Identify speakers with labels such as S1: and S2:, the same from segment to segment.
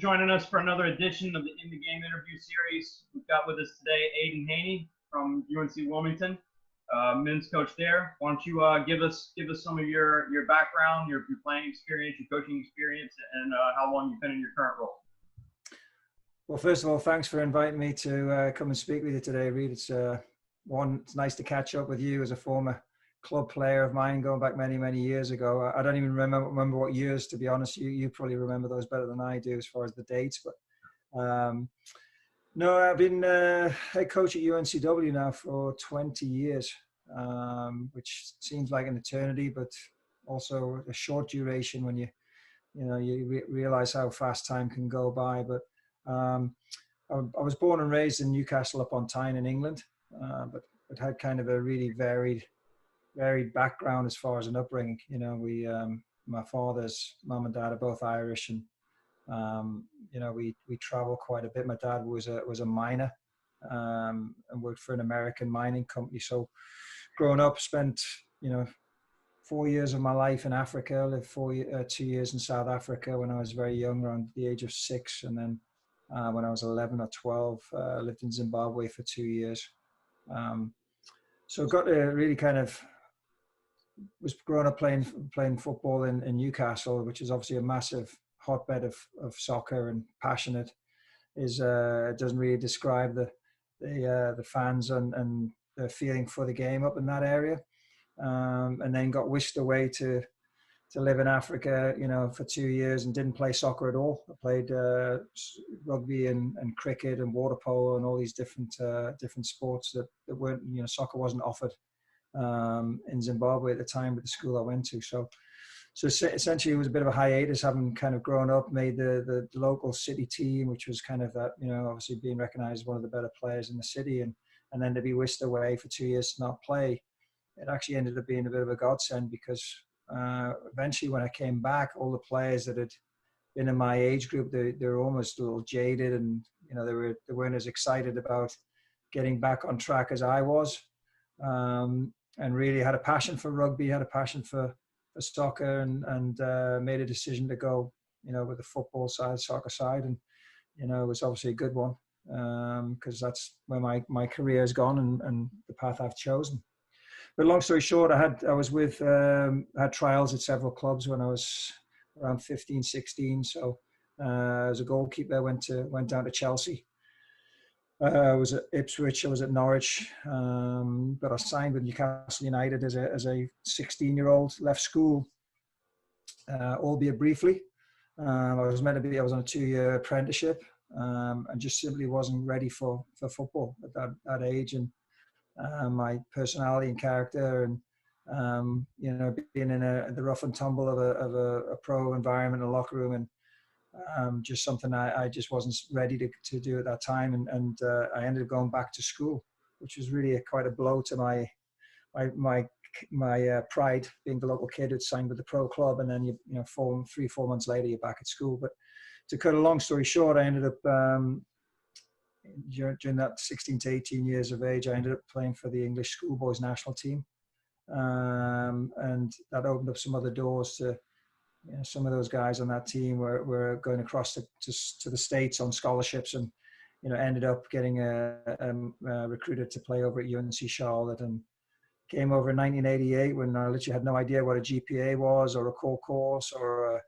S1: joining us for another edition of the In the Game interview series. We've got with us today Aidan Heaney from UNC-Wilmington, men's coach there. Why don't you give us some of your background, your playing experience, your coaching experience, and how long you've been in your current role?
S2: Well, first of all, thanks for inviting me to come and speak with you today, Reed. It's nice to catch up with you as a former club player of mine going back many, many years ago. I don't even remember what years, to be honest. You probably remember those better than I do as far as the dates. But no, I've been head coach at UNCW now for 20 years, which seems like an eternity, but also a short duration when you realize how fast time can go by. But I was born and raised in Newcastle upon Tyne in England, but it had kind of a really varied background as far as an upbringing. My father's mum and dad are both Irish, and we travel quite a bit. My dad was a miner and worked for an American mining company. So growing up, spent 4 years of my life in Africa. Lived 2 years in South Africa when I was very young, around the age of 6, and then when I was 11 or 12, lived in Zimbabwe for 2 years. So got to really kind of was growing up playing football in Newcastle, which is obviously a massive hotbed of soccer and passionate. It doesn't really describe the fans and the feeling for the game up in that area. And then got whisked away to live in Africa, for 2 years, and didn't play soccer at all. I played rugby and cricket and water polo and all these different sports that weren't, soccer wasn't offered in Zimbabwe at the time with the school I went to. So essentially it was a bit of a hiatus, having kind of grown up, made the local city team, which was kind of that, obviously being recognized as one of the better players in the city, and then to be whisked away for 2 years to not play. It actually ended up being a bit of a godsend, because eventually when I came back, all the players that had been in my age group, they were almost a little jaded, and they weren't as excited about getting back on track as I was, and really had a passion for rugby, had a passion for soccer, and made a decision to go with the football side, soccer side, and it was obviously a good one, because that's where my career has gone and the path I've chosen. But long story short, I had trials at several clubs when I was around 15, 16. So as a goalkeeper, went down to Chelsea. I was at Ipswich, I was at Norwich, but I signed with Newcastle United as a 16-year-old. Left school, albeit briefly. I was on a 2-year apprenticeship, and just simply wasn't ready for football at that age. And my personality and character, and being in the rough and tumble of a pro environment, a locker room, and just something I just wasn't ready to do at that time, and I ended up going back to school, which was really quite a blow to my pride, being the local kid who'd signed with the pro club, and then 3-4 months later you're back at school. But to cut a long story short, I ended up during that 16 to 18 years of age, I ended up playing for the English schoolboys national team, and that opened up some other doors to some of those guys on that team were going across to the States on scholarships, and ended up getting recruited to play over at UNC Charlotte, and came over in 1988 when I literally had no idea what a GPA was, or a core course, or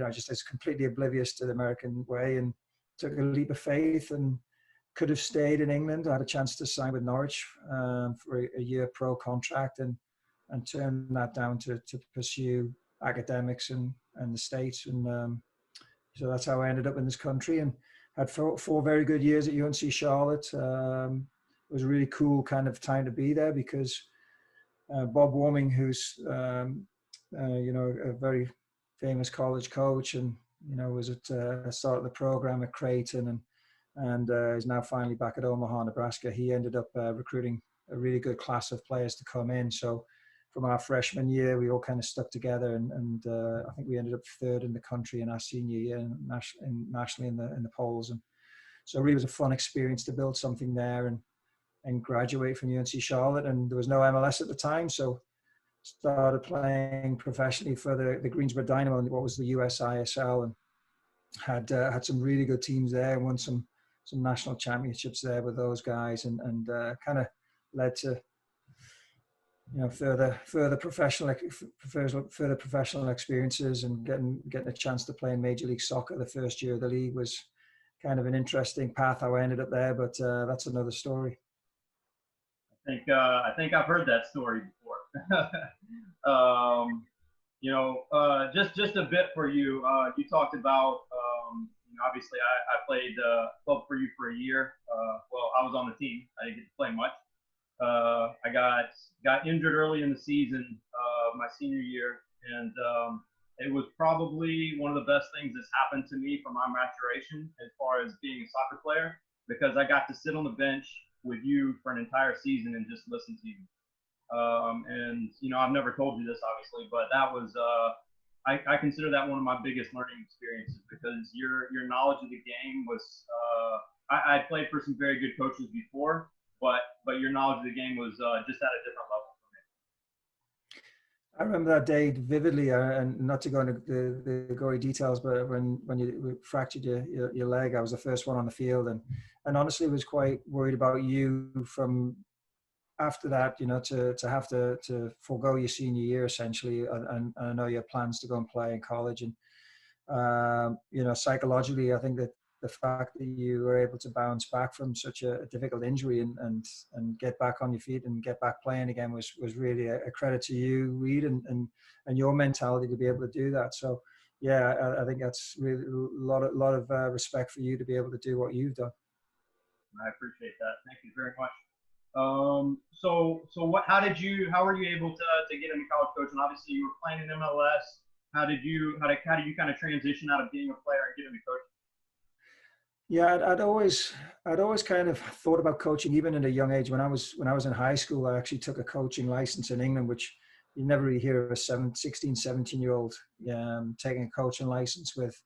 S2: just as completely oblivious to the American way, and took a leap of faith and could have stayed in England. I had a chance to sign with Norwich for a year pro contract, and turned that down to pursue academics in the States. And so that's how I ended up in this country, and had four very good years at UNC Charlotte. It was a really cool kind of time to be there, because Bob Warming, who's a very famous college coach, and was at the start of the program at Creighton, and is now finally back at Omaha, Nebraska. He ended up recruiting a really good class of players to come in. So from our freshman year, we all kind of stuck together, and I think we ended up third in the country in our senior year, nationally in the polls. And so it really was a fun experience to build something there and graduate from UNC Charlotte. And there was no MLS at the time, so started playing professionally for the Greensboro Dynamo in what was the USISL, and had some really good teams there, won some national championships there with those guys, and kind of led to further professional experiences, and getting a chance to play in Major League Soccer the first year of the league was kind of an interesting path how I ended up there, but that's another story.
S1: I think I've heard that story before. Just a bit for you. You talked about obviously I played club for you for a year. Well, I was on the team. I didn't get to play much. I got injured early in the season, my senior year, and it was probably one of the best things that's happened to me for my maturation as far as being a soccer player, because I got to sit on the bench with you for an entire season and just listen to you. And I've never told you this obviously, but that was I consider that one of my biggest learning experiences, because your knowledge of the game was I played for some very good coaches before, but your knowledge of the game was just at a different level for me.
S2: I remember that day vividly, and not to go into the gory details, but when you fractured your leg, I was the first one on the field, and honestly was quite worried about you from after that, to have to forego your senior year essentially, and I know you have plans to go and play in college, and psychologically, I think that the fact that you were able to bounce back from such a difficult injury and get back on your feet and get back playing again was really a credit to you, Reed, and your mentality to be able to do that. So yeah, I think that's really a lot of respect for you to be able to do what you've done.
S1: I appreciate that. Thank you very much. How were you able to get into college coaching? Obviously you were playing in MLS. How did you kind of transition out of being a player and get into coaching?
S2: Yeah, I'd always kind of thought about coaching, even at a young age. When I was in high school, I actually took a coaching license in England, which you never really hear of a 16, 17-year-old taking a coaching license with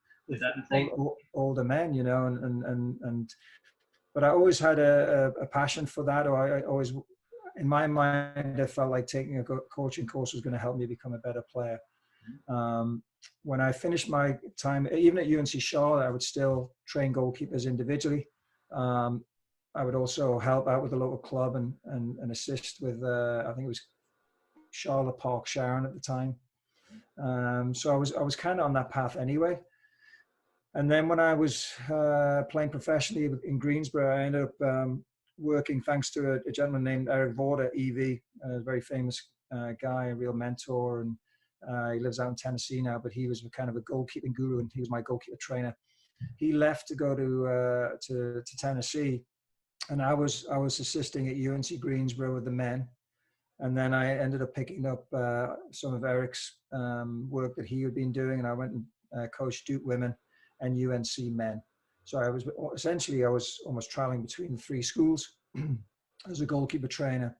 S2: older men, but I always had a passion for that, or I always, in my mind, I felt like taking a coaching course was going to help me become a better player. When I finished my time, even at UNC Charlotte, I would still train goalkeepers individually. I would also help out with the local club and assist with, I think it was Charlotte Park Sharon at the time. So I was kind of on that path anyway. And then when I was playing professionally in Greensboro, I ended up working thanks to a gentleman named Eric Vorder, EV, a very famous guy, a real mentor, and he lives out in Tennessee now, but he was kind of a goalkeeping guru, and he was my goalkeeper trainer. He left to go to Tennessee, and I was assisting at UNC Greensboro with the men, and then I ended up picking up some of Eric's work that he had been doing, and I went and coached Duke women and UNC men. So I was almost traveling between the three schools as a goalkeeper trainer.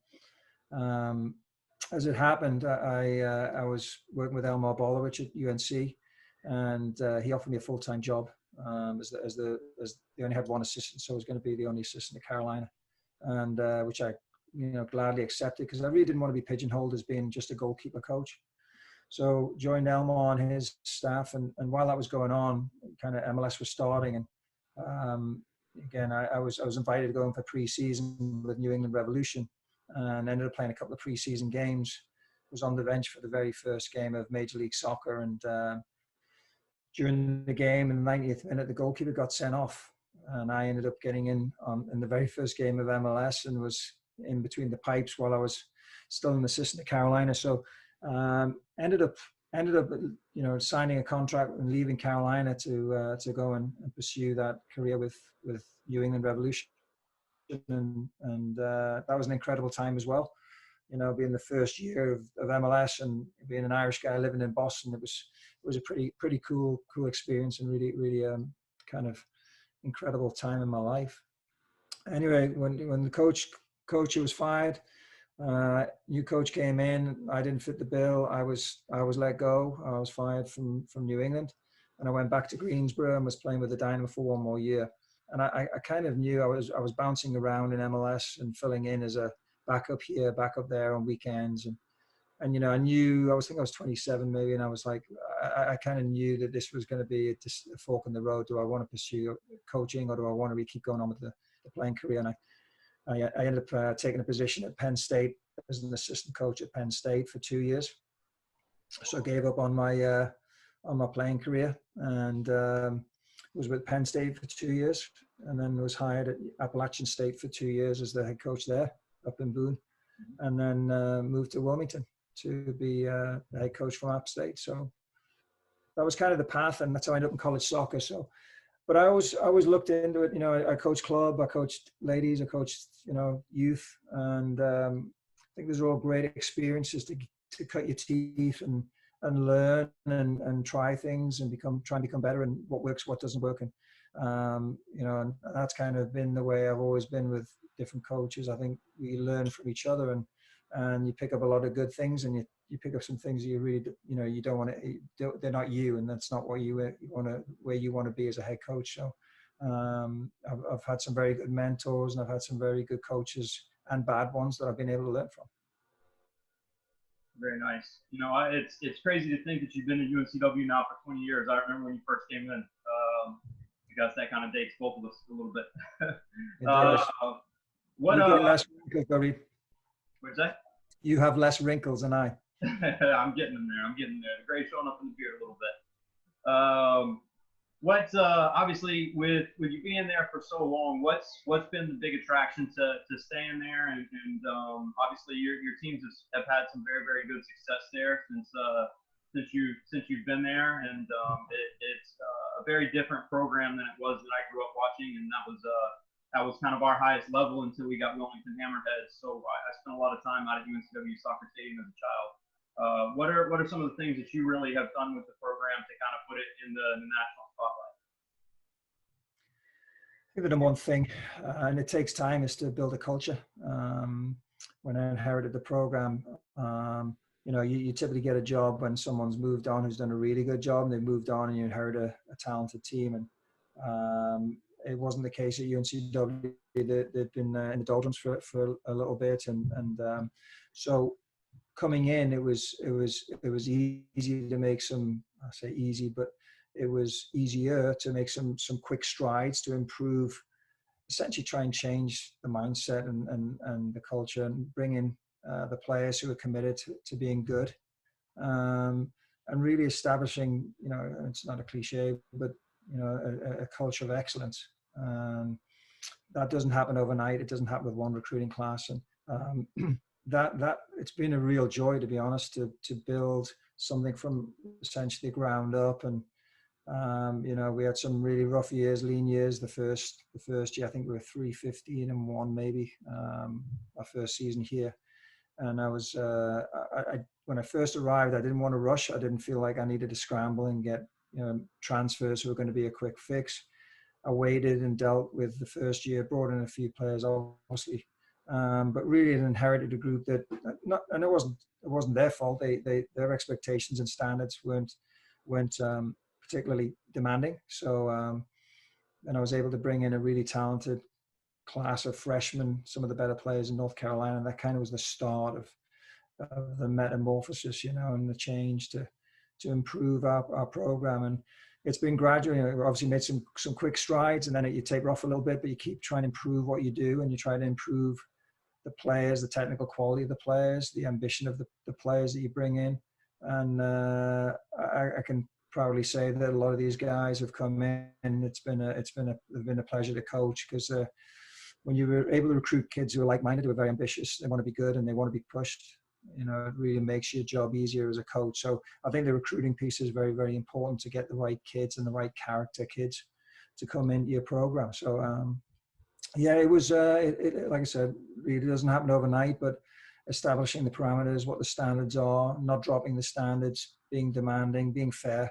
S2: As it happened, I was working with Elmar Bolovich at UNC, and he offered me a full-time job as they only had one assistant, so I was going to be the only assistant at Carolina, and which I gladly accepted, because I really didn't want to be pigeonholed as being just a goalkeeper coach. So joined Elmar and his staff, and while that was going on, kind of MLS was starting, and again I was invited to go in for pre-season with New England Revolution, and ended up playing a couple of pre-season games. Was on the bench for the very first game of Major League Soccer, and during the game in the 90th minute, the goalkeeper got sent off, and I ended up getting in the very first game of MLS, and was in between the pipes while I was still an assistant at Carolina. So ended up signing a contract and leaving Carolina to go and pursue that career with New England Revolution, and that was an incredible time as well. Being the first year of MLS and being an Irish guy living in Boston, it was a pretty cool experience, and really kind of incredible time in my life. Anyway, when the coach who was fired, new coach came in. I didn't fit the bill. I was let go. I was fired from New England, and I went back to Greensboro and was playing with the Dynamo for one more year. And I kind of knew I was bouncing around in MLS and filling in as a backup here, backup there on weekends, and and I was thinking I was 27 maybe, and I was like, I kind of knew that this was going to be a fork in the road. Do I want to pursue coaching, or do I want to keep going on with the playing career? And I ended up taking a position at Penn State as an assistant coach at Penn State for 2 years. So I gave up on my playing career, and was with Penn State for 2 years, and then was hired at Appalachian State for 2 years as the head coach there up in Boone, and then moved to Wilmington to be the head coach from App State. So that was kind of the path, and that's how I ended up in college soccer. So, but I always looked into it. I coached club, I coached ladies, I coached youth, and I think those are all great experiences to cut your teeth and learn and try things and try and become better, and what works, what doesn't work. And and that's kind of been the way I've always been with different coaches. I think we learn from each other, and you pick up a lot of good things, and you pick up some things you really you don't want to, they're not you, and that's not what you want to, where you want to be as a head coach. So I've had some very good mentors, and I've had some very good coaches and bad ones that I've been able to learn from.
S1: Very nice. It's crazy to think that you've been at UNCW now for 20 years. I remember when you first came in. I guess that kind of dates both of us a little bit.
S2: What? You get less wrinkles, Gary.
S1: What's that?
S2: You have less wrinkles than I.
S1: I'm getting them there. The gray showing up in the beard a little bit. Obviously with you being there for so long, what's been the big attraction to staying there? And obviously your teams have had some very, very good success there since you've been there, and it's a very different program than it was that I grew up watching, and that was kind of our highest level until we got Wilmington Hammerheads. So I spent a lot of time out at UNCW Soccer Stadium as a child. What are some of the things that you really have done with the program to kind of put it in the national spotlight?
S2: I think the number one thing, and it takes time, is to build a culture. When I inherited the program, you typically get a job when someone's moved on, who's done a really good job, and they've moved on, and you inherit a talented team. And it wasn't the case at UNCW. They'd been in the doldrums for a little bit, and so coming in, it was easy to make some, I say easy, but it was easier to make some quick strides to improve, essentially try and change the mindset and the culture, and bring in the players who are committed to being good, and really establishing, it's not a cliche, but a culture of excellence. That doesn't happen overnight. It doesn't happen with one recruiting class, and that it's been a real joy, to be honest, to build something from essentially the ground up. And we had some really rough years, lean years. The first year, I think we were 3-15-1 maybe, our first season here. And I was when I first arrived, I didn't want to rush. I didn't feel like I needed to scramble and get transfers who were going to be a quick fix. I waited and dealt with the first year, brought in a few players, obviously, but really inherited a group that and it wasn't their fault. Their expectations and standards weren't particularly demanding. So and I was able to bring in a really talented class of freshmen, some of the better players in North Carolina. And that kind of was the start of the metamorphosis, and the change to improve our program. And it's been gradual. We obviously made some quick strides, and then you taper off a little bit, but you keep trying to improve what you do, and you try to improve the players, the technical quality of the players, the ambition of the players that you bring in. And I can proudly say that a lot of these guys have come in, and it's been a pleasure to coach, because when you were able to recruit kids who are like-minded, who are very ambitious, they want to be good and they want to be pushed, it really makes your job easier as a coach. So I think the recruiting piece is very, very important, to get the right kids and the right character kids to come into your program. So it was, like I said, really doesn't happen overnight, but establishing the parameters, what the standards are, not dropping the standards, being demanding, being fair.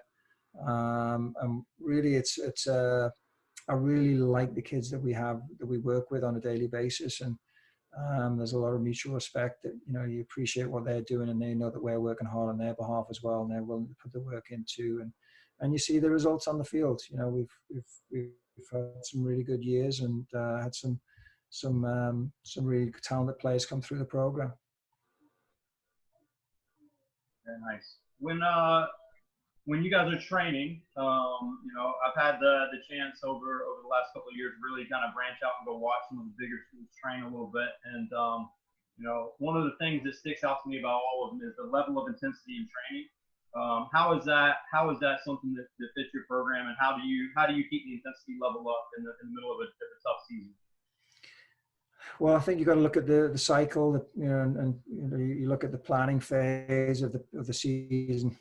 S2: And really I really like the kids that we work with on a daily basis, and there's a lot of mutual respect that you appreciate what they're doing, and they know that we're working hard on their behalf as well, and they're willing to put the work into, and you see the results on the field. We've had some really good years, and had some really talented players come through the program.
S1: Very nice. When you guys are training, I've had the chance over the last couple of years really kind of branch out and go watch some of the bigger schools train a little bit. And one of the things that sticks out to me about all of them is the level of intensity in training. How is that something that fits your program, and how do you keep the intensity level up in the middle of a tough season?
S2: Well, I think you've got to look at the cycle, and you look at the planning phase of the season.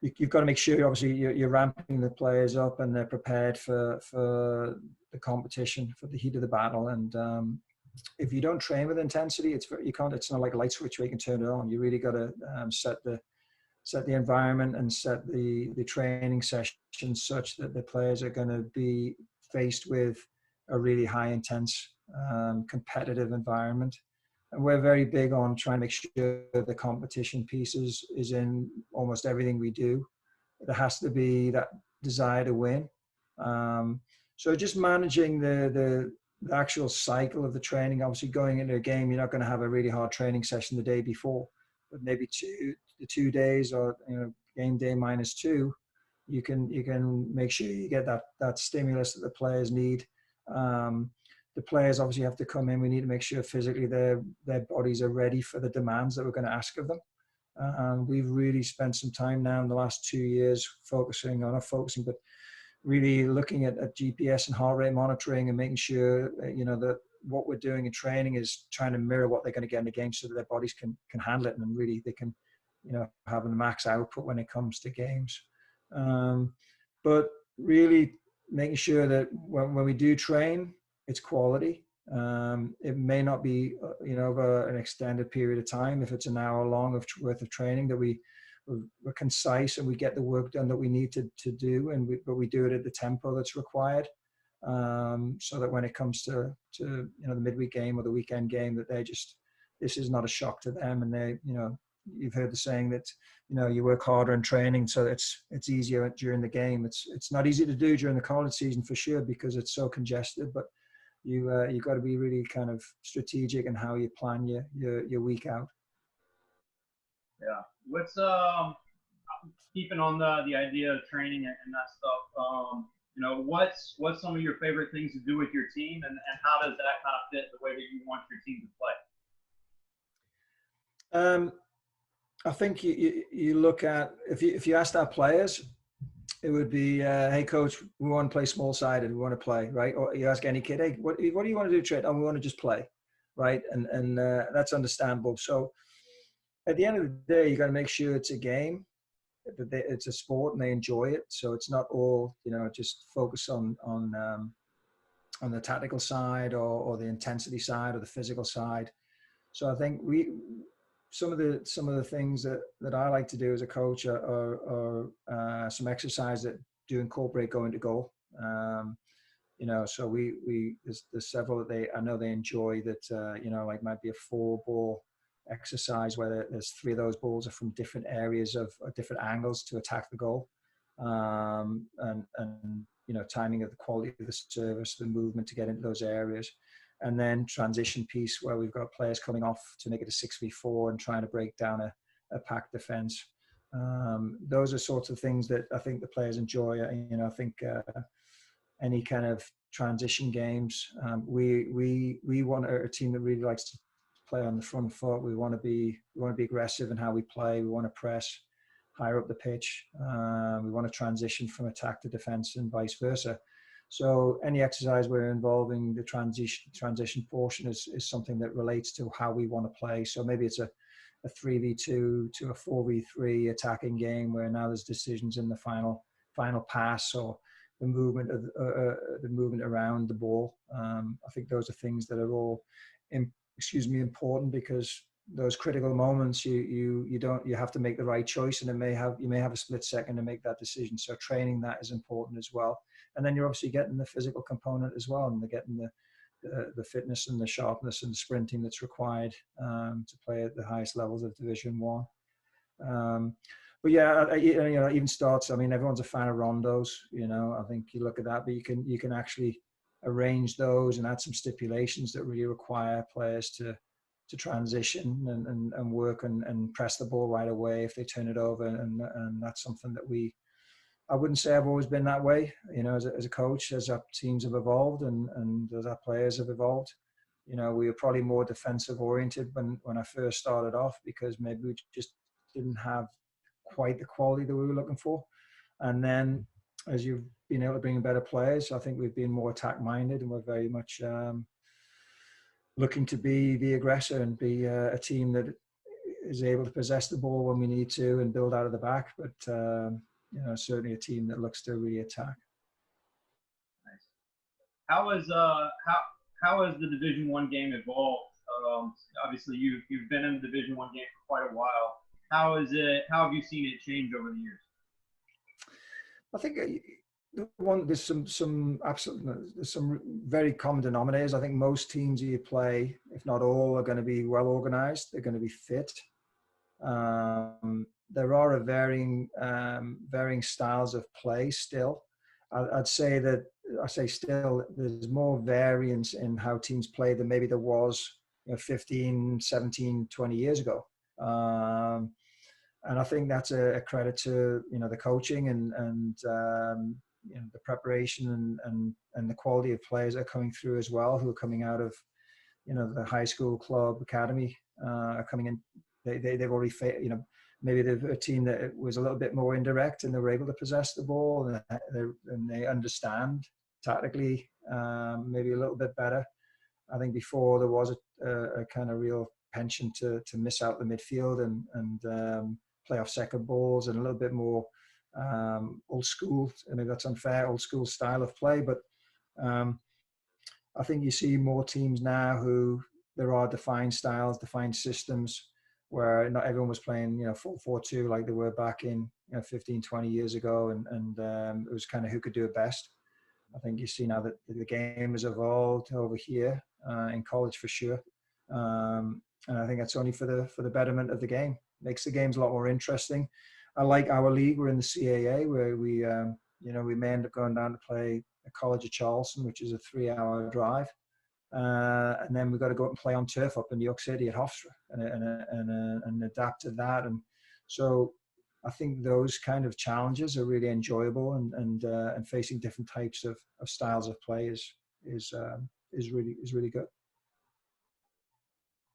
S2: You've got to make sure, obviously, you're ramping the players up and they're prepared for the competition, for the heat of the battle. And if you don't train with intensity, it's not like a light switch where you can turn it on. You really got to set the environment and set the training sessions such that the players are going to be faced with a really high intense competitive environment. And we're very big on trying to make sure the competition piece is in almost everything we do. There has to be that desire to win. So just managing the actual cycle of the training. Obviously, going into a game, you're not going to have a really hard training session the day before, but maybe 2 days, or game day -2, you can make sure you get that stimulus that the players need. The players obviously have to come in. We need to make sure physically their bodies are ready for the demands that we're going to ask of them. We've really spent some time now in the last 2 years but really looking at GPS and heart rate monitoring and making sure that what we're doing in training is trying to mirror what they're going to get in the game so that their bodies can handle it, and really they can have the max output when it comes to games. But really making sure that when we do train, it's quality. It may not be over an extended period of time. If it's an hour long worth of training, that we're concise and we get the work done that we need to do, but we do it at the tempo that's required, so that when it comes to the midweek game or the weekend game, that this is not a shock to them, and they you've heard the saying that you work harder in training, so it's easier during the game. It's not easy to do during the college season for sure, because it's so congested, but you've got to be really kind of strategic in how you plan your week out.
S1: Yeah. What's keeping on the idea of training and that stuff? What's some of your favorite things to do with your team, and how does that kind of fit the way that you want your team to play?
S2: I think you look at, if you asked our players, it would be, hey coach, we want to play small sided, we want to play, right? Or you ask any kid, hey, what do you want to do, Trent? Oh, we want to just play, right? And that's understandable. So at the end of the day, you got to make sure it's a game, that it's a sport and they enjoy it. So it's not all just focus on the tactical side or the intensity side or the physical side. So I think some of the things that I like to do as a coach are some exercise that do incorporate going to goal. So there's several that I know they enjoy, that like might be a 4-ball exercise where there's 3 of those balls are from different areas of different angles to attack the goal, and timing of the quality of the service, the movement to get into those areas. And then transition piece where we've got players coming off to make it a 6v4 and trying to break down a pack defense. Those are sorts of things that I think the players enjoy. I think any kind of transition games, we want a team that really likes to play on the front foot. We want to be aggressive in how we play. We want to press higher up the pitch. We want to transition from attack to defense and vice versa. So any exercise where involving the transition portion is something that relates to how we want to play. So maybe it's a 3v2 to a 4v3 attacking game where now there's decisions in the final pass or the movement around the ball. I think those are things that are all important, because those critical moments you have to make the right choice, and you may have a split second to make that decision. So training that is important as well. And then you're obviously getting the physical component as well, and getting the fitness and the sharpness and the sprinting that's required to play at the highest levels of Division 1. But yeah, even starts. I mean, everyone's a fan of rondos. I think you look at that, but you can actually arrange those and add some stipulations that really require players to to transition and work and press the ball right away if they turn it over. And that's something that I wouldn't say I've always been that way, as a coach, as our teams have evolved and as our players have evolved. We were probably more defensive oriented when I first started off, because maybe we just didn't have quite the quality that we were looking for. And then as you've been able to bring in better players, I think we've been more attack minded, and we're very much looking to be the aggressor and be a team that is able to possess the ball when we need to and build out of the back. But, certainly a team that looks to really attack.
S1: Nice. How has the Division I game evolved? Obviously, you've been in the Division I game for quite a while. How have you seen it change over the years?
S2: I think there's some very common denominators. I think most teams you play, if not all, are going to be well organized. They're going to be fit. There are varying styles of play still. I'd say still there's more variance in how teams play than maybe there was 15, 17, 20 years ago. And I think that's a credit to the coaching and the preparation and the quality of players that are coming through as well, who are coming out of the high school, club, academy, are coming in. They've already maybe they're a team that was a little bit more indirect and they were able to possess the ball and they understand tactically maybe a little bit better. I think before there was a kind of real penchant to miss out the midfield and play off second balls and a little bit more old school. I mean, that's unfair, old school style of play. But I think you see more teams now who there are defined styles, defined systems, where not everyone was playing 4-4-2 like they were back in 15, 20 years ago, and it was kind of who could do it best. I think you see now that the game has evolved over here in college for sure, and I think that's only for the betterment of the game. Makes the games a lot more interesting. I like our league. We're in the CAA, where we may end up going down to play a College of Charleston, which is a 3-hour drive. And then we've got to go up and play on turf up in New York City at Hofstra and adapt to that. And so I think those kind of challenges are really enjoyable, and facing different types of styles of play is really good.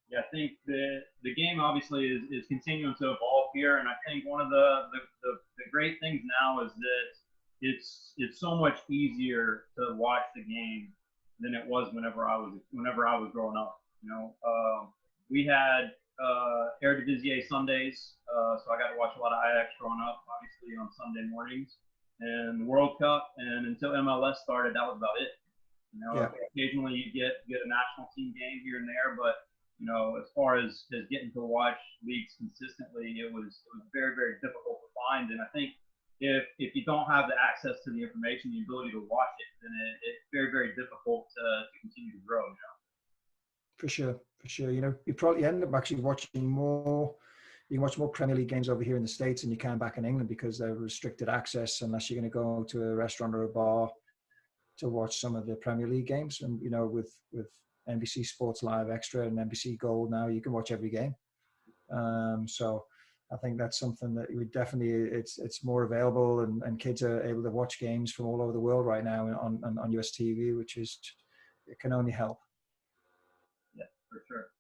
S1: Yeah, I think the game obviously is continuing to evolve here, and I think one of the great things now is that it's so much easier to watch the game than it was whenever I was growing up. We had Eredivisie Sundays, so I got to watch a lot of Ajax growing up, obviously on Sunday mornings, and the World Cup, and until MLS started, that was about it.
S2: Yeah.
S1: Occasionally you get a national team game here and there, but as far as getting to watch leagues consistently, it was very, very difficult to find. And I think if you don't have the access to the information, the ability to watch it, then it's very, very difficult to continue to grow.
S2: For sure. You probably end up actually watching more. You can watch more Premier League games over here in the States than you can back in England, because they're restricted access unless you're going to go to a restaurant or a bar to watch some of the Premier League games. And with NBC Sports Live Extra and NBC Gold now, you can watch every game. So I think that's something that we definitely, it's more available, and kids are able to watch games from all over the world right now on US TV, which it can only help.
S1: Yeah, for sure.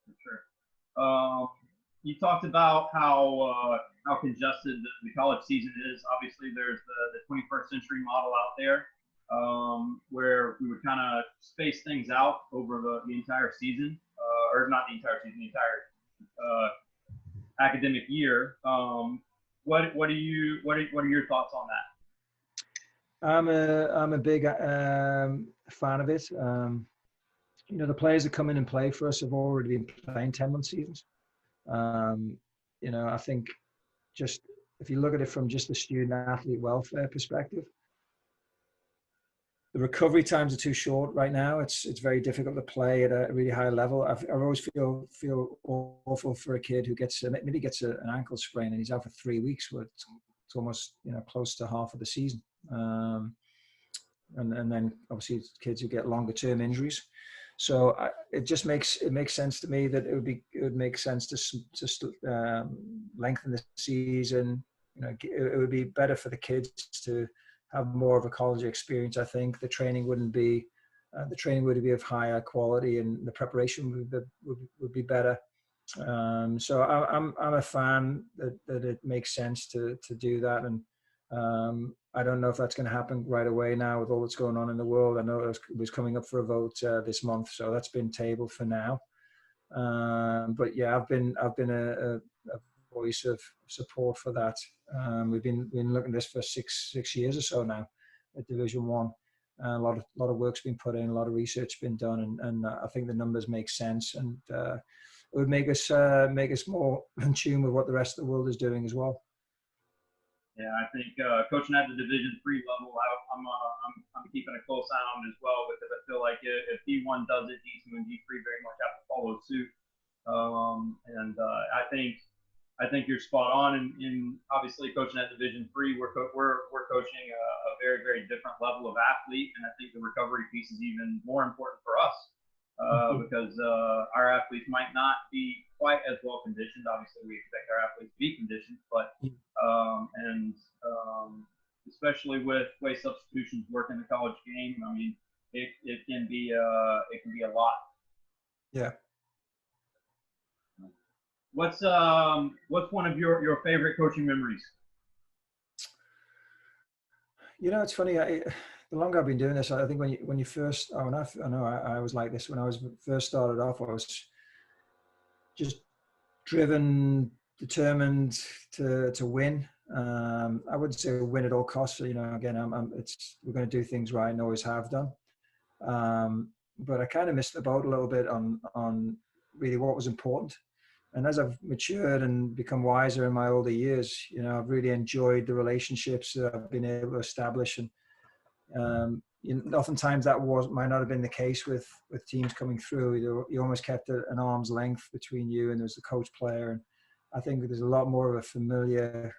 S1: You talked about how congested the college season is. Obviously, there's the 21st century model out there, where we would kind of space things out over the entire season, or not the entire season, the entire academic year. What are your thoughts on that?
S2: I'm a big fan of it. The players that come in and play for us have already been playing 10-month seasons. I think just if you look at it from just the student athlete welfare perspective, the recovery times are too short right now. It's very difficult to play at a really high level. I always feel awful for a kid who maybe gets an ankle sprain and he's out for 3 weeks. Where it's almost close to half of the season. And then obviously kids who get longer term injuries. So it just makes sense to me that it would make sense to lengthen the season. You know, it would be better for the kids to have more of a college experience. I think the training would be of higher quality, and the preparation would be better. So I'm a fan that it makes sense to do that, and I don't know if that's going to happen right away now with all that's going on in the world. I know it was coming up for a vote this month, so that's been tabled for now. But yeah, I've been a voice of support for that. We've been looking at this for six years or so now at Division One. A lot of work's been put in, a lot of research been done, and I think the numbers make sense, and it would make us more in tune with what the rest of the world is doing as well.
S1: Yeah, I think coaching at the Division III level, I'm keeping a close eye on as well, because I feel like if D1 does it, D2 and D3 very much have to follow suit. I think you're spot on. In obviously coaching at Division III, we're coaching a very, very different level of athlete, and I think the recovery piece is even more important for us. Because our athletes might not be quite as well conditioned. Obviously, we expect our athletes to be conditioned, but especially with way substitutions work in the college game, I mean, it can be a lot.
S2: Yeah.
S1: What's one of your favorite coaching memories?
S2: You know, it's funny. The longer I've been doing this, I think when you first, I know I was like this when I was first started off. I was just driven, determined to win. I wouldn't say win at all costs. You know, again, we're going to do things right and always have done. But I kind of missed the boat a little bit on really what was important. And as I've matured and become wiser in my older years, you know, I've really enjoyed the relationships that I've been able to establish. And oftentimes that might not have been the case with teams coming through. You almost kept an arm's length between you and there's the coach player. And I think there's a lot more of a familiar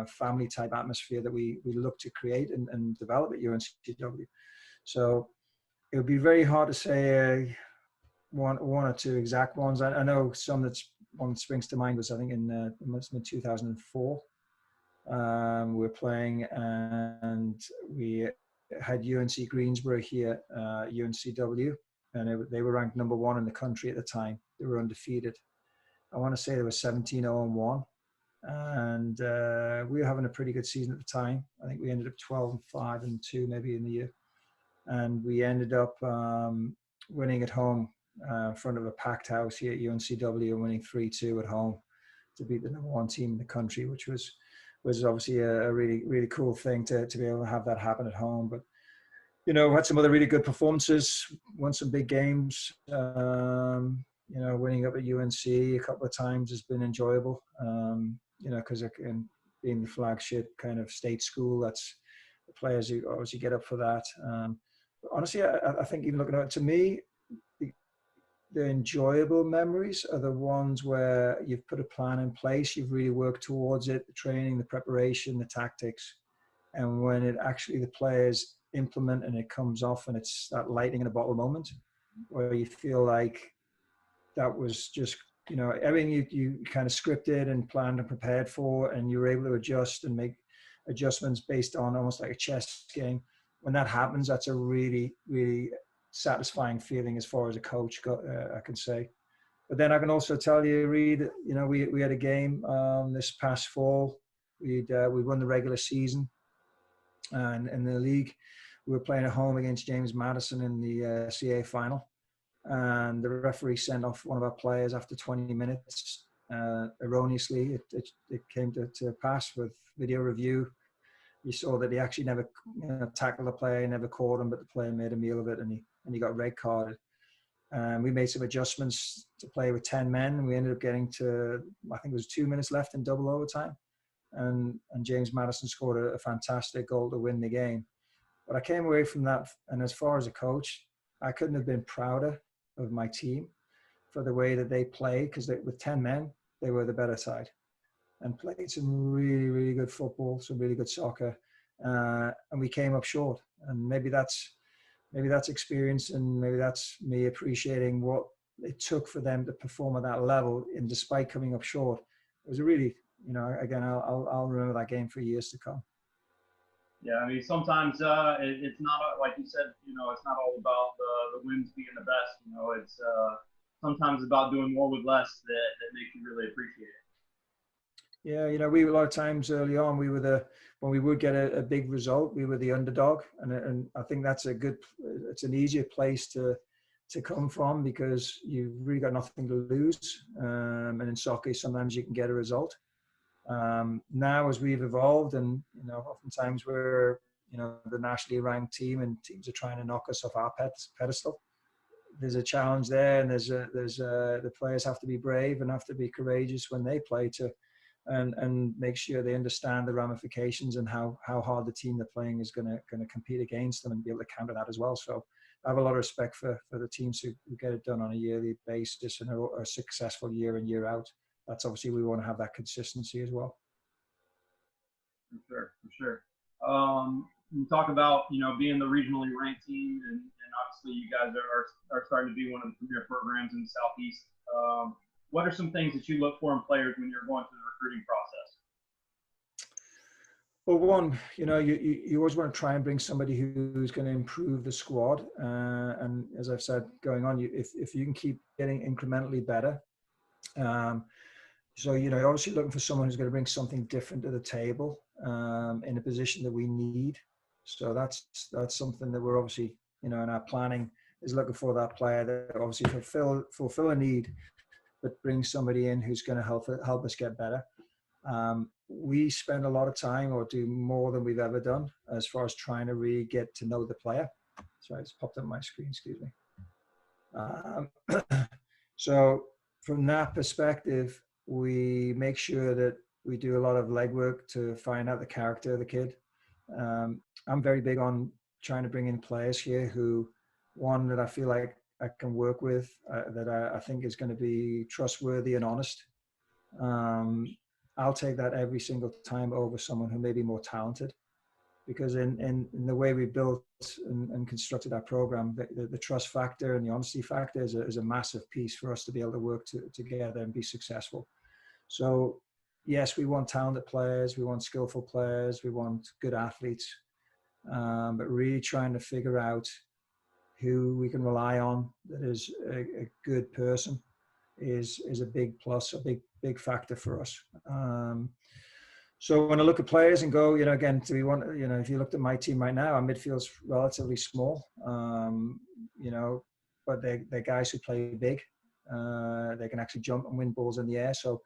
S2: family type atmosphere that we look to create and develop at UNCW. So it would be very hard to say one or two exact ones. I know one that springs to mind was, I think, in 2004. We were playing and we had UNC Greensboro here, UNCW, and they were ranked number 1 in the country at the time. They were undefeated. I want to say they were 17-0-1, and we were having a pretty good season at the time. I think we ended up 12-5-2 maybe in the year, and we ended up winning at home in front of a packed house here at UNCW and winning 3-2 at home to beat the number 1 team in the country, which was obviously a really, really cool thing to be able to have that happen at home. But, you know, had some other really good performances, won some big games. You know, winning up at UNC a couple of times has been enjoyable, you know, because being the flagship kind of state school, that's the players who obviously get up for that. But honestly, I think even looking at it, to me, the enjoyable memories are the ones where you've put a plan in place, you've really worked towards it, the training, the preparation, the tactics. And when it actually, the players implement and it comes off, and it's that lightning in a bottle moment where you feel like that was just, you know, everything you kind of scripted and planned and prepared for, and you were able to adjust and make adjustments based on almost like a chess game. When that happens, that's a really, really satisfying feeling as far as a coach, I can say. But then I can also tell you, Reed, you know, we had a game this past fall. We won the regular season, and in the league, we were playing at home against James Madison in the CA final, and the referee sent off one of our players after 20 minutes erroneously. It came to pass with video review. You saw that he actually never tackled the player, never caught him, but the player made a meal of it, and he got red carded. We made some adjustments to play with 10 men, and we ended up getting to, I think it was 2 minutes left in double overtime. And James Madison scored a fantastic goal to win the game. But I came away from that, and as far as a coach, I couldn't have been prouder of my team for the way that they played, because with 10 men, they were the better side and played some really, really good football, some really good soccer. And we came up short. And maybe that's maybe that's experience, and maybe that's me appreciating what it took for them to perform at that level, and despite coming up short, it was a really, again, I'll remember that game for years to come.
S1: Yeah, I mean, sometimes it's not like you said. It's not all about the wins being the best. It's sometimes about doing more with less that makes you really appreciate it.
S2: Yeah, we a lot of times early on, when we would get a big result, we were the underdog, and I think that's it's an easier place to come from, because you've really got nothing to lose. And in soccer, sometimes you can get a result. Now, as we've evolved, and oftentimes we're the nationally ranked team, and teams are trying to knock us off our pedestal. There's a challenge there, and the players have to be brave and have to be courageous when they play and make sure they understand the ramifications and how hard the team they're playing is going to compete against them, and be able to counter that as well. So I have a lot of respect for the teams who get it done on a yearly basis and are successful year in, year out. That's obviously, we want to have that consistency as well.
S1: For sure. You talk about being the regionally ranked team, and obviously you guys are starting to be one of the premier programs in the Southeast. What are some things that you look for in players when you're going through the recruiting process?
S2: Well, one, you always want to try and bring somebody who's going to improve the squad. And as I've said, going on, if you can keep getting incrementally better. So, you're obviously looking for someone who's going to bring something different to the table in a position that we need. So that's something that we're obviously, in our planning, is looking for that player that obviously fulfill a need, but bring somebody in who's going to help us get better. We spend a lot of time, or do more than we've ever done, as far as trying to really get to know the player. Sorry, it's popped up on my screen, excuse me. So from that perspective, we make sure that we do a lot of legwork to find out the character of the kid. I'm very big on trying to bring in players here one that I feel like I can work with, that I think is going to be trustworthy and honest. I'll take that every single time over someone who may be more talented, because in the way we built and constructed our program, the trust factor and the honesty factor is a massive piece for us to be able to work together and be successful. So yes, we want talented players, we want skillful players, we want good athletes, but really trying to figure out who we can rely on, that is a good person, is a big plus, a big factor for us. So when I look at players and go, again, if you looked at my team right now, our midfield's relatively small, but they're guys who play big. They can actually jump and win balls in the air. So,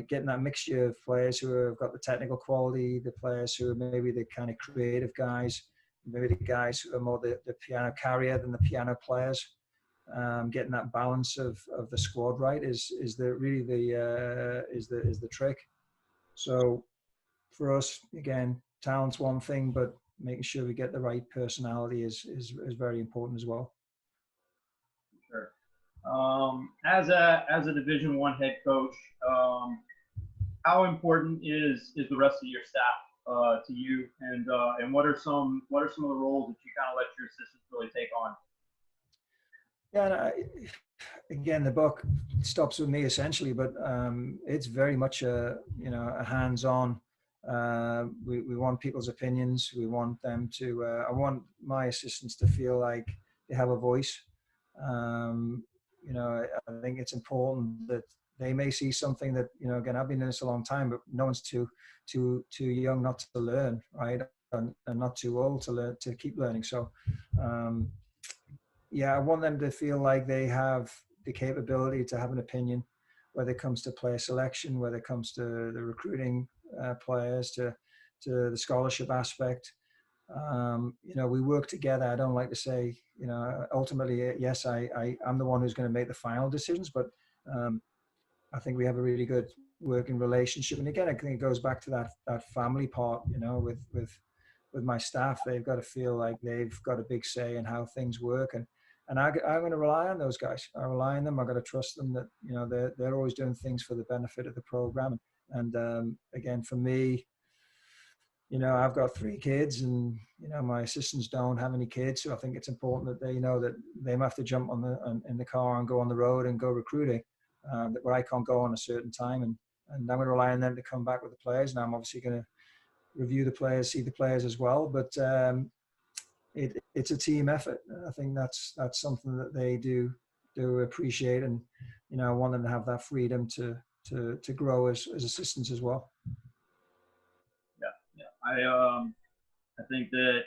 S2: getting that mixture of players who have got the technical quality, the players who are maybe the kind of creative guys, maybe the guys who are more the piano carrier than the piano players. Getting that balance of the squad right is the trick. So for us, again, talent's one thing, but making sure we get the right personality is very important as well.
S1: Sure. As a Division I head coach, how important is the rest of your staff to you, and what are some of the roles that you kind of let your assistants really take on?
S2: Yeah, again, the buck stops with me essentially, but it's very much a hands-on. We want people's opinions. We want them to. I want my assistants to feel like they have a voice. I think it's important that they may see something that, again, I've been in this a long time, but no one's too young not to learn, right? And not too old to keep learning. So, I want them to feel like they have the capability to have an opinion, whether it comes to player selection, whether it comes to the recruiting players, to the scholarship aspect. We work together. I don't like to say, ultimately, yes, I'm the one who's going to make the final decisions, but I think we have a really good working relationship. And again, I think it goes back to that family part, with my staff. They've got to feel like they've got a big say in how things work. And I'm going to rely on those guys. I rely on them. I've got to trust them that, they're always doing things for the benefit of the program. And again, for me, I've got 3 kids, and my assistants don't have any kids, so I think it's important that they know that they have to jump in the car and go on the road and go recruiting. Where I can't go on a certain time, and I'm going to rely on them to come back with the players. Now I'm obviously going to review the players, see the players as well, but it's a team effort. I think that's something that they do appreciate, and I want them to have that freedom to grow as assistants as well.
S1: Yeah. I think that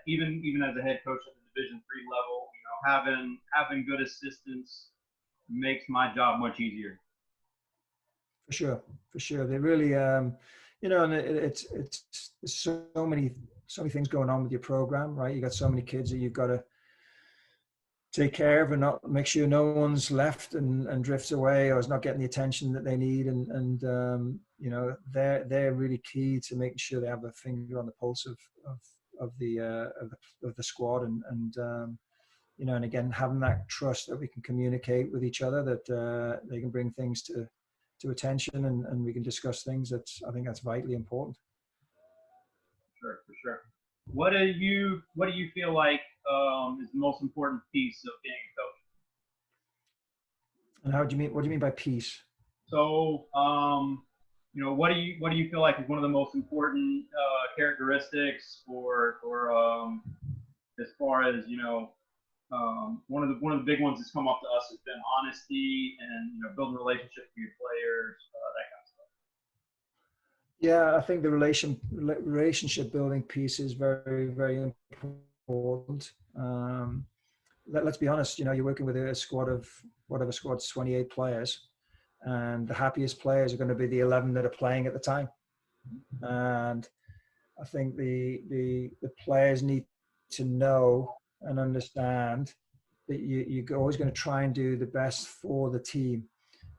S1: even as a head coach at the Division III level, having good assistants makes my job much easier.
S2: For sure. They really, and it's so many things going on with your program, right? You got so many kids that you've got to take care of and not make sure no one's left and drifts away or is not getting the attention that they need. And they're really key to making sure they have a finger on the pulse of the squad, and and again, having that trust that we can communicate with each other, that they can bring things to attention, and we can discuss things. I think that's vitally important.
S1: For sure. What do you feel like is the most important piece of being a coach?
S2: And what do you mean by peace?
S1: So, what do you feel like is one of the most important characteristics, or as far as one of the big ones that's come up to us has been honesty and building relationships with your players, that kind of stuff.
S2: Yeah, I think the relationship building piece is very, very important. Let's be honest, you're working with a squad of whatever squad's 28 players, and the happiest players are going to be the 11 that are playing at the time. And I think the players need to know and understand that you're always going to try and do the best for the team,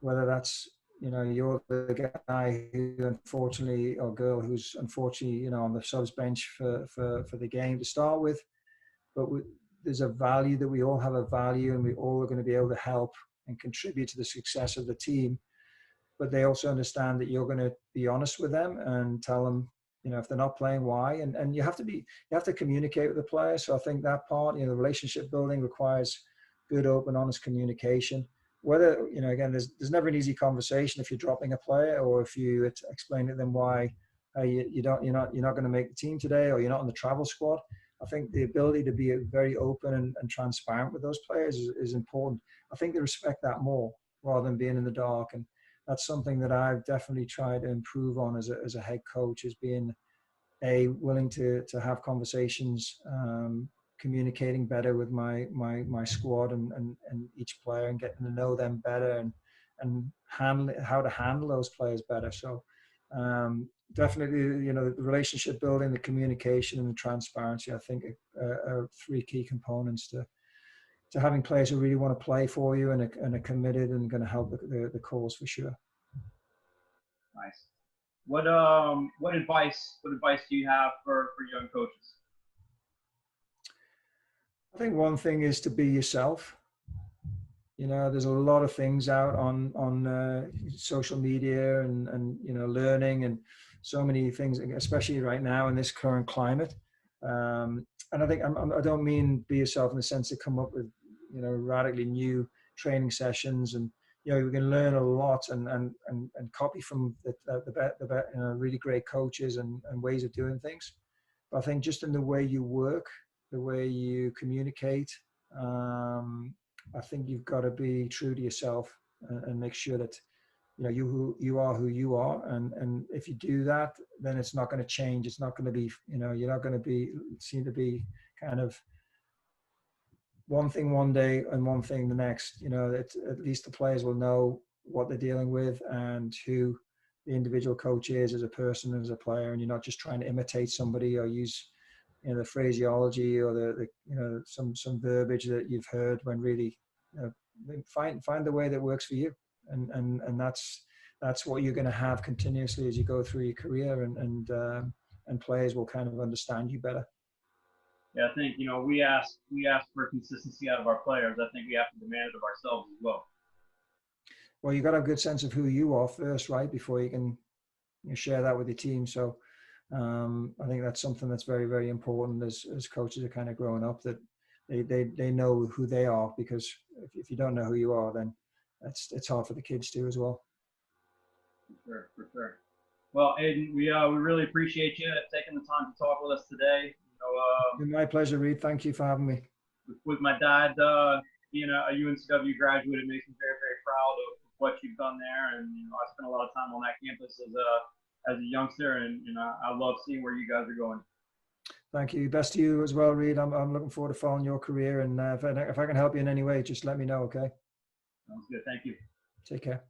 S2: whether that's you're the guy who unfortunately, or girl who's unfortunately on the subs bench for the game to start with, but there's a value that we all have a value, and we all are going to be able to help and contribute to the success of the team. But they also understand that you're going to be honest with them and tell them, if they're not playing, why, and you have to communicate with the players. So I think that part, the relationship building requires good, open, honest communication. Whether, again, there's never an easy conversation if you're dropping a player, or if you explain to them why you're not going to make the team today, or you're not on the travel squad. I think the ability to be very open and transparent with those players is important. I think they respect that more rather than being in the dark. And that's something that I've definitely tried to improve on as a head coach, is being willing to have conversations, communicating better with my squad and each player, and getting to know them better, and how to handle those players better. So definitely, the relationship building, the communication, and the transparency, I think are 3 key components to having players who really want to play for you and are committed and going to help the cause, for sure.
S1: Nice. What advice do you have for young coaches?
S2: I think one thing is to be yourself. There's a lot of things out on social media and learning, and so many things, especially right now in this current climate. And I think I don't mean be yourself in the sense to come up with radically new training sessions, and we can learn a lot and copy from the really great coaches and ways of doing things. But I think just in the way you work, the way you communicate, I think you've got to be true to yourself and make sure that you are who you are, and if you do that, then it's not going to change. It's not going to be you're not going to seem to be kind of one thing one day and one thing the next. At least the players will know what they're dealing with and who the individual coach is as a person, as a player, and you're not just trying to imitate somebody or use the phraseology or the some verbiage that you've heard, when really find the way that works for you, and that's what you're going to have continuously as you go through your career, and players will kind of understand you better.
S1: Yeah, I think we ask for consistency out of our players. I think we have to demand it of ourselves as well.
S2: Well, you got to have a good sense of who you are first, right, before you can share that with your team. So I think that's something that's very, very important as coaches are kind of growing up, that they know who they are, because if you don't know who you are, then it's hard for the kids too as well.
S1: For sure. Well, Aidan, we really appreciate you taking the time to talk with us today.
S2: My pleasure, Reed. Thank you for having me.
S1: With my dad being a UNCW graduate, it makes me very, very proud of what you've done there. And I spent a lot of time on that campus as a youngster, and I love seeing where you guys are going.
S2: Thank you. Best to you as well, Reed. I'm looking forward to following your career, and if I can help you in any way, just let me know, okay?
S1: Sounds good. Thank you.
S2: Take care.